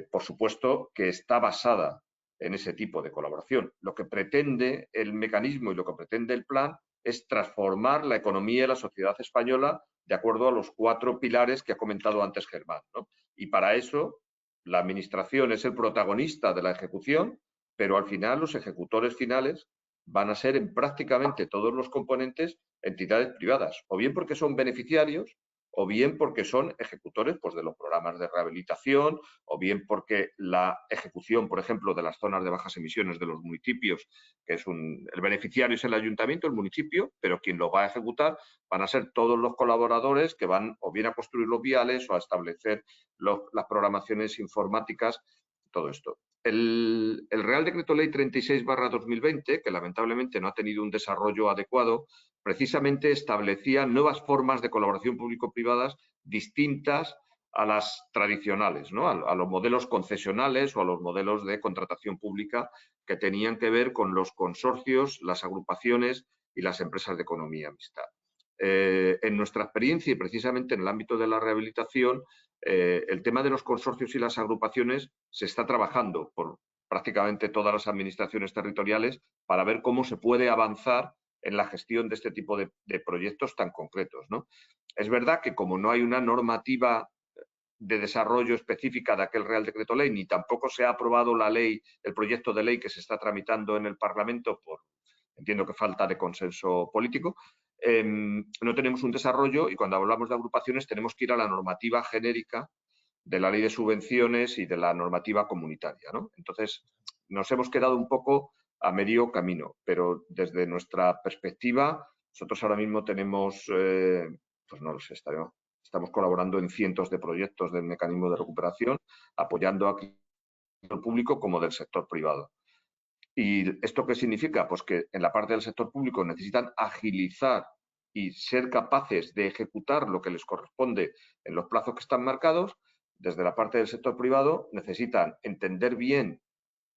por supuesto que está basada en ese tipo de colaboración. Lo que pretende el mecanismo y lo que pretende el plan es transformar la economía y la sociedad española de acuerdo a los 4 pilares que ha comentado antes Germán, ¿no? Y para eso la Administración es el protagonista de la ejecución, pero al final los ejecutores finales van a ser en prácticamente todos los componentes entidades privadas, o bien porque son beneficiarios, o bien porque son ejecutores pues, de los programas de rehabilitación, o bien porque la ejecución, por ejemplo, de las zonas de bajas emisiones de los municipios, que es el beneficiario es el ayuntamiento, el municipio, pero quien lo va a ejecutar van a ser todos los colaboradores que van o bien a construir los viales o a establecer las programaciones informáticas, todo esto. El Real Decreto Ley 36/2020, que lamentablemente no ha tenido un desarrollo adecuado, precisamente establecía nuevas formas de colaboración público-privadas distintas a las tradicionales, ¿no? A los modelos concesionales o a los modelos de contratación pública que tenían que ver con los consorcios, las agrupaciones y las empresas de economía mixta. En nuestra experiencia y precisamente en el ámbito de la rehabilitación, el tema de los consorcios y las agrupaciones se está trabajando por prácticamente todas las administraciones territoriales para ver cómo se puede avanzar en la gestión de este tipo de proyectos tan concretos, ¿no? Es verdad que como no hay una normativa de desarrollo específica de aquel Real Decreto Ley, ni tampoco se ha aprobado la ley, el proyecto de ley que se está tramitando en el Parlamento por, entiendo que falta de consenso político, no tenemos un desarrollo y cuando hablamos de agrupaciones tenemos que ir a la normativa genérica de la ley de subvenciones y de la normativa comunitaria, ¿no? Entonces, nos hemos quedado un poco a medio camino, pero desde nuestra perspectiva, nosotros ahora mismo tenemos, pues no lo sé, estamos colaborando en cientos de proyectos del mecanismo de recuperación, apoyando aquí del público como del sector privado. ¿Y esto qué significa? Pues que en la parte del sector público necesitan agilizar y ser capaces de ejecutar lo que les corresponde en los plazos que están marcados. Desde la parte del sector privado necesitan entender bien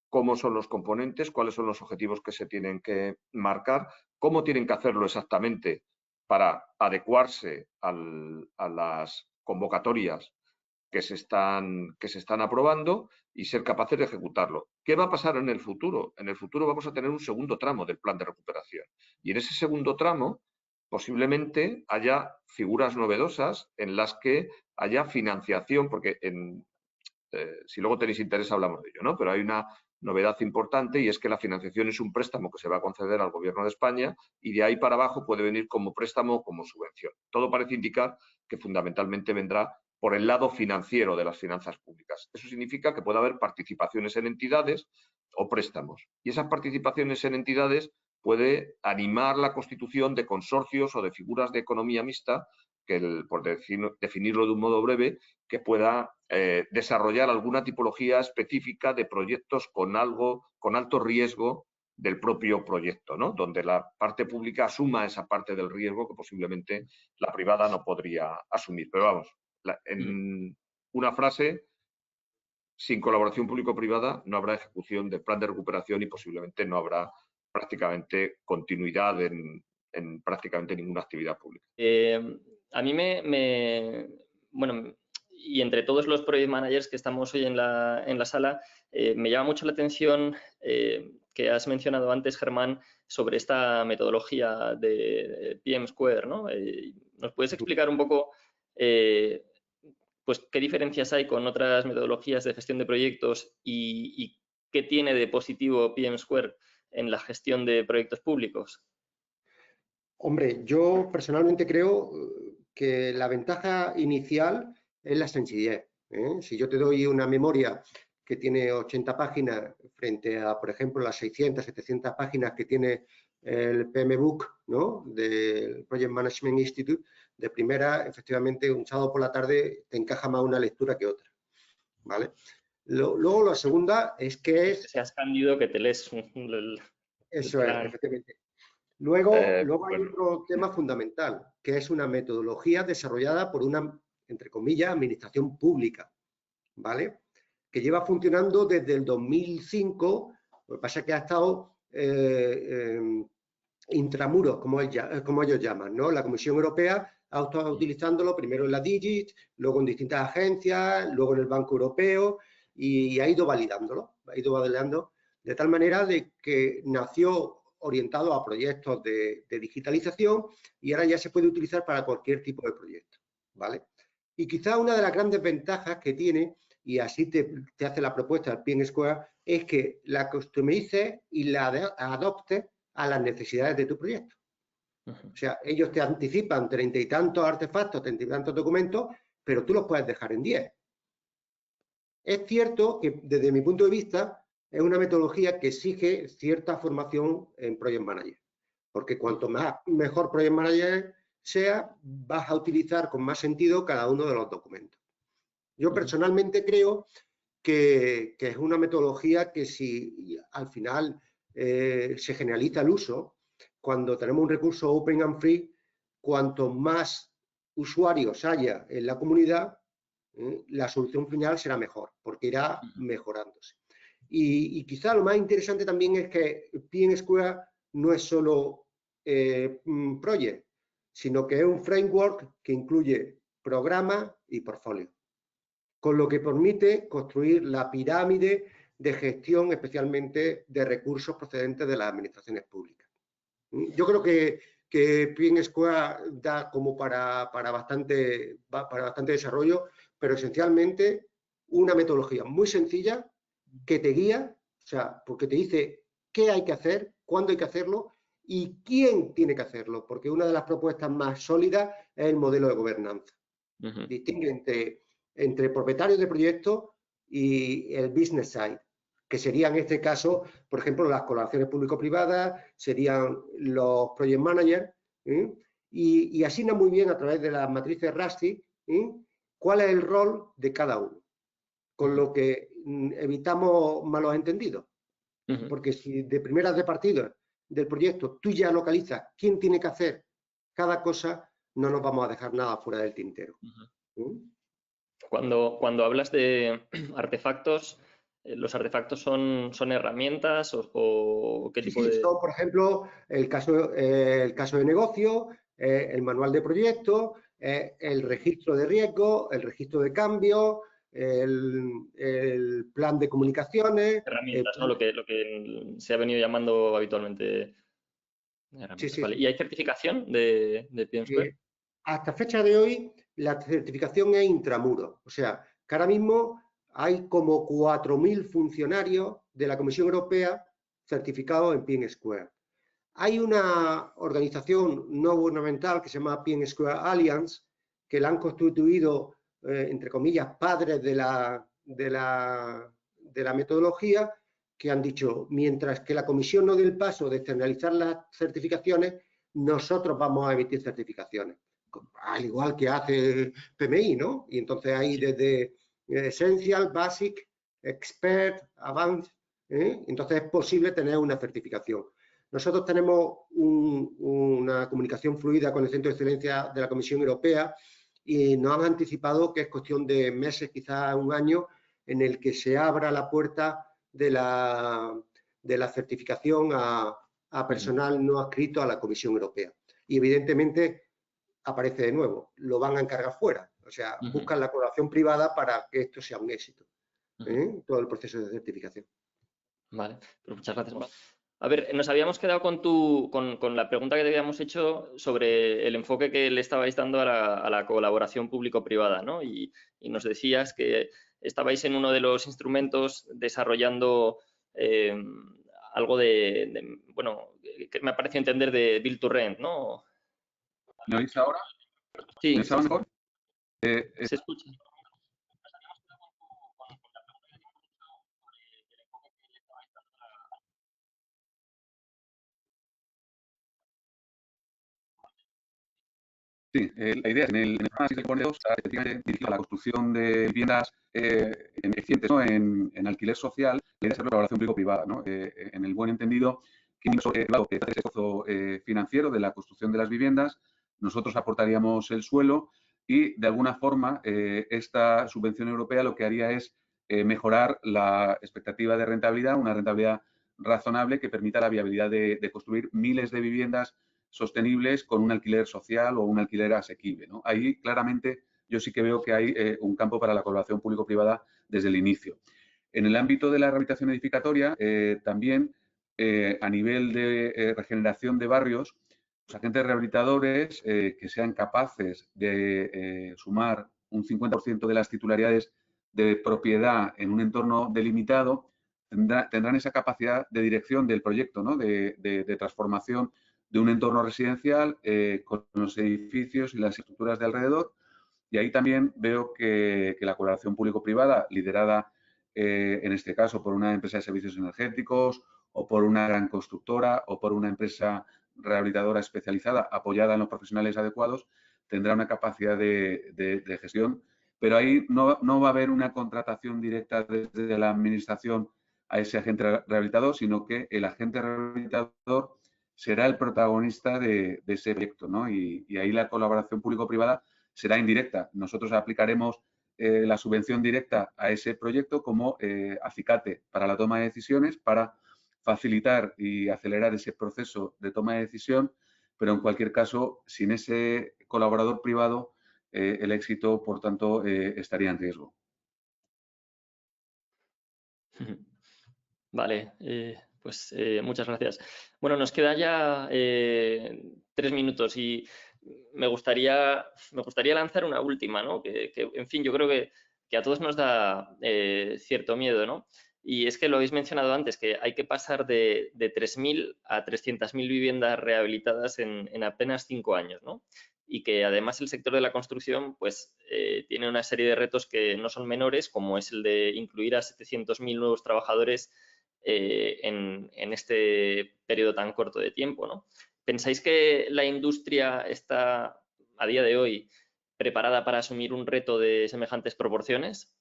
cómo son los componentes, cuáles son los objetivos que se tienen que marcar, cómo tienen que hacerlo exactamente para adecuarse a las convocatorias que se están aprobando y ser capaces de ejecutarlo. ¿Qué va a pasar en el futuro? En el futuro vamos a tener un segundo tramo del plan de recuperación. Y en ese segundo tramo posiblemente haya figuras novedosas en las que haya financiación, porque si luego tenéis interés hablamos de ello, ¿no? Pero hay una novedad importante y es que la financiación es un préstamo que se va a conceder al Gobierno de España y de ahí para abajo puede venir como préstamo o como subvención. Todo parece indicar que fundamentalmente vendrá por el lado financiero de las finanzas públicas. Eso significa que puede haber participaciones en entidades o préstamos. Y esas participaciones en entidades puede animar la constitución de consorcios o de figuras de economía mixta, que por definirlo de un modo breve, que pueda desarrollar alguna tipología específica de proyectos con alto riesgo del propio proyecto, ¿no? Donde la parte pública asuma esa parte del riesgo que posiblemente la privada no podría asumir. Pero vamos, en una frase, sin colaboración público-privada no habrá ejecución del plan de recuperación y posiblemente no habrá prácticamente continuidad en prácticamente ninguna actividad pública. A mí bueno, y entre todos los project managers que estamos hoy en la sala, me llama mucho la atención que has mencionado antes, Germán, sobre esta metodología de PM Square, ¿no? ¿Nos puedes explicar un poco pues, qué diferencias hay con otras metodologías de gestión de proyectos y qué tiene de positivo PM Square en la gestión de proyectos públicos? Hombre, yo personalmente creo que la ventaja inicial es la sencillez, ¿eh? Si yo te doy una memoria que tiene 80 páginas frente a, por ejemplo, las 600, 700 páginas que tiene el PMBOK, ¿no? Del Project Management Institute, de primera, efectivamente, un sábado por la tarde te encaja más una lectura que otra, ¿vale? Luego, la segunda es que es... Seas cándido que te lees Eso es, efectivamente. Luego hay otro tema fundamental, que es una metodología desarrollada por una, entre comillas, administración pública, ¿vale? Que lleva funcionando desde el 2005, lo que pasa es que ha estado intramuros, como ellos llaman, ¿no? La Comisión Europea ha estado utilizándolo primero en la DIGIT, luego en distintas agencias, luego en el Banco Europeo y ha ido validando, de tal manera de que nació orientado a proyectos de digitalización y ahora ya se puede utilizar para cualquier tipo de proyecto, ¿vale? Y quizá una de las grandes ventajas que tiene, y así te hace la propuesta del PM Square, es que la customices y la adoptes a las necesidades de tu proyecto, O sea, ellos te anticipan 30 y tantos artefactos, 30 y tantos documentos, pero tú los puedes dejar en 10. Es cierto que desde mi punto de vista es una metodología que exige cierta formación en Project Manager, porque cuanto mejor Project Manager sea, vas a utilizar con más sentido cada uno de los documentos. Yo personalmente creo que es una metodología que si al final se generaliza el uso, cuando tenemos un recurso open and free, cuanto más usuarios haya en la comunidad, la solución final será mejor, porque irá mejorándose. Y quizá lo más interesante también es que PNSquare no es solo project, sino que es un framework que incluye programa y portfolio, con lo que permite construir la pirámide de gestión, especialmente de recursos procedentes de las administraciones públicas. Yo creo que PNSquare da como para bastante desarrollo, pero esencialmente una metodología muy sencilla que te guía, o sea, porque te dice qué hay que hacer, cuándo hay que hacerlo y quién tiene que hacerlo, porque una de las propuestas más sólidas es el modelo de gobernanza. Distingue entre propietarios de proyectos y el business side, que serían en este caso, por ejemplo, las colaboraciones público-privadas, serían los project managers, y asignan muy bien a través de las matrices Rusty cuál es el rol de cada uno, con lo que evitamos malos entendidos, porque si de primeras de partida del proyecto tú ya localizas quién tiene que hacer cada cosa, no nos vamos a dejar nada fuera del tintero. Cuando hablas de artefactos, ¿los artefactos son herramientas o qué tipo de...? Son, por ejemplo, el caso de negocio, el manual de proyecto, el registro de riesgo, el registro de cambio, el plan de comunicaciones. Herramientas, ¿no? Lo que se ha venido llamando habitualmente herramientas. Sí. Vale. ¿Y hay certificación de PNSquare? Hasta fecha de hoy, la certificación es intramuro. O sea, que ahora mismo hay como 4.000 funcionarios de la Comisión Europea certificados en PNSquare. Hay una organización no gubernamental que se llama PNSquare Alliance, que la han constituido, entre comillas, padres de la metodología, que han dicho, mientras que la Comisión no dé el paso de externalizar las certificaciones, nosotros vamos a emitir certificaciones, al igual que hace PMI, ¿no? Y entonces hay desde Essential, Basic, Expert, Advanced, entonces es posible tener una certificación. Nosotros tenemos una comunicación fluida con el Centro de Excelencia de la Comisión Europea y nos han anticipado que es cuestión de meses, quizás un año, en el que se abra la puerta de la certificación a personal no adscrito a la Comisión Europea. Y evidentemente aparece de nuevo, lo van a encargar fuera. O sea, buscan la colaboración privada para que esto sea un éxito. Todo el proceso de certificación. Vale, pues muchas gracias. A ver, nos habíamos quedado con la pregunta que te habíamos hecho sobre el enfoque que le estabais dando a la colaboración público-privada, ¿no? Y nos decías que estabais en uno de los instrumentos desarrollando algo bueno, que me ha parecido entender de Build to Rent, ¿no? ¿Me oís ahora? Sí. ¿Me está mejor? Se escucha. Sí, la idea es en el programa 6.2 está dirigido a la construcción de viviendas eficientes, ¿no? en alquiler social, la idea es la colaboración público-privada, ¿no? En el buen entendido, que un privado que hace el esfuerzo financiero de la construcción de las viviendas, nosotros aportaríamos el suelo y, de alguna forma, esta subvención europea lo que haría es mejorar la expectativa de rentabilidad, una rentabilidad razonable que permita la viabilidad de construir miles de viviendas sostenibles con un alquiler social o un alquiler asequible, ¿no? Ahí claramente yo sí que veo que hay un campo para la colaboración público-privada desde el inicio. En el ámbito de la rehabilitación edificatoria, también a nivel de regeneración de barrios, los agentes rehabilitadores que sean capaces de sumar un 50% de las titularidades de propiedad en un entorno delimitado, tendrán esa capacidad de dirección del proyecto, ¿no? de transformación de un entorno residencial con los edificios y las estructuras de alrededor. Y ahí también veo que la colaboración público-privada, liderada en este caso por una empresa de servicios energéticos o por una gran constructora o por una empresa rehabilitadora especializada apoyada en los profesionales adecuados, tendrá una capacidad de gestión. Pero ahí no va a haber una contratación directa desde la administración a ese agente rehabilitador, sino que el agente rehabilitador será el protagonista de ese proyecto, ¿no? Y ahí la colaboración público-privada será indirecta. Nosotros aplicaremos la subvención directa a ese proyecto como acicate para la toma de decisiones, para facilitar y acelerar ese proceso de toma de decisión, pero en cualquier caso, sin ese colaborador privado, el éxito, por tanto, estaría en riesgo. Vale, pues muchas gracias. Bueno, nos queda ya 3 minutos y me gustaría lanzar una última, ¿no? Que, en fin, yo creo que a todos nos da cierto miedo, ¿no? Y es que lo habéis mencionado antes, que hay que pasar de 3.000 a 300.000 viviendas rehabilitadas en apenas 5 años, ¿no? Y que además el sector de la construcción pues tiene una serie de retos que no son menores, como es el de incluir a 700.000 nuevos trabajadores en este periodo tan corto de tiempo, ¿no? ¿Pensáis que la industria está a día de hoy preparada para asumir un reto de semejantes proporciones?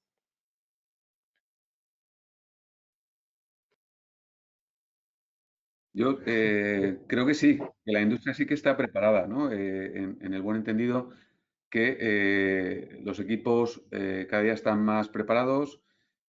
Yo creo que sí, que la industria sí que está preparada, ¿no? En el buen entendido que los equipos cada día están más preparados,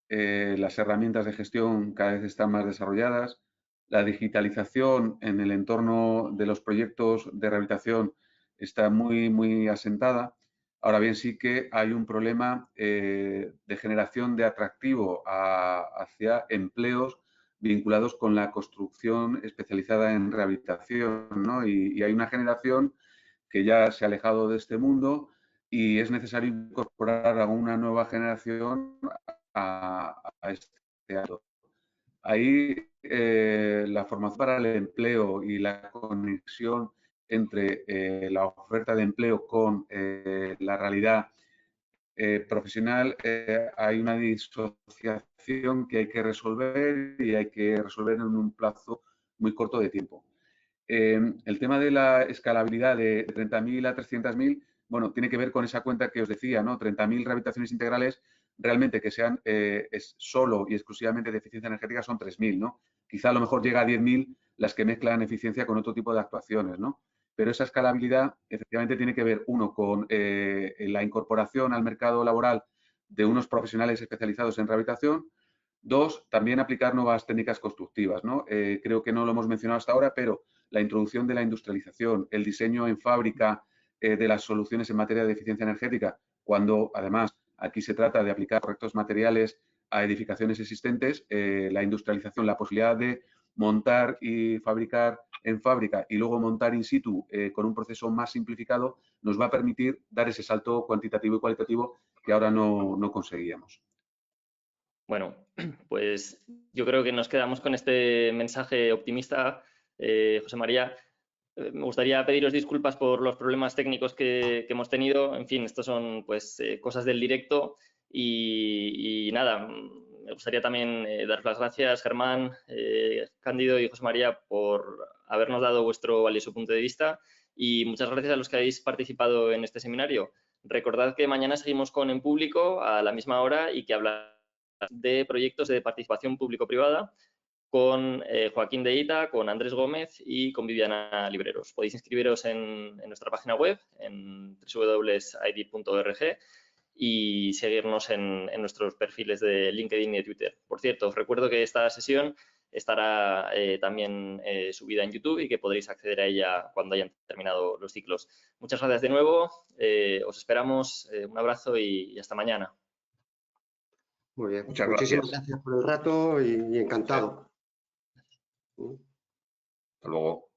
las herramientas de gestión cada vez están más desarrolladas, la digitalización en el entorno de los proyectos de rehabilitación está muy asentada. Ahora bien, sí que hay un problema de generación de atractivo hacia empleos vinculados con la construcción especializada en rehabilitación, ¿no? Y hay una generación que ya se ha alejado de este mundo y es necesario incorporar a una nueva generación a este acto. Ahí la formación para el empleo y la conexión entre la oferta de empleo con la realidad profesional, hay una disociación que hay que resolver y hay que resolver en un plazo muy corto de tiempo. El tema de la escalabilidad de 30.000 a 300.000, bueno, tiene que ver con esa cuenta que os decía, ¿no? 30.000 rehabilitaciones integrales, realmente que sean solo y exclusivamente de eficiencia energética son 3.000, ¿no? Quizá a lo mejor llega a 10.000 las que mezclan eficiencia con otro tipo de actuaciones, ¿no? Pero esa escalabilidad efectivamente tiene que ver, uno, con la incorporación al mercado laboral de unos profesionales especializados en rehabilitación. Dos, también aplicar nuevas técnicas constructivas, ¿no? Creo que no lo hemos mencionado hasta ahora, pero la introducción de la industrialización, el diseño en fábrica de las soluciones en materia de eficiencia energética, cuando además aquí se trata de aplicar correctos materiales a edificaciones existentes, la industrialización, la posibilidad de montar y fabricar en fábrica y luego montar in situ con un proceso más simplificado, nos va a permitir dar ese salto cuantitativo y cualitativo que ahora no conseguíamos. Bueno, pues yo creo que nos quedamos con este mensaje optimista, José María. Me gustaría pediros disculpas por los problemas técnicos que hemos tenido. En fin, estos son pues cosas del directo y nada, me gustaría también daros las gracias, Germán, Cándido y José María, por habernos dado vuestro valioso punto de vista y muchas gracias a los que habéis participado en este seminario. Recordad que mañana seguimos con En Público a la misma hora y que hablaremos de proyectos de participación público-privada con Joaquín de Ita, con Andrés Gómez y con Viviana Libreros. Podéis inscribiros en nuestra página web, en www.id.org y seguirnos en nuestros perfiles de LinkedIn y de Twitter. Por cierto, os recuerdo que esta sesión estará también subida en YouTube y que podréis acceder a ella cuando hayan terminado los ciclos. Muchas gracias de nuevo, os esperamos, un abrazo y hasta mañana. Muy bien, Muchas muchísimas gracias. gracias por el rato y encantado. Hasta luego.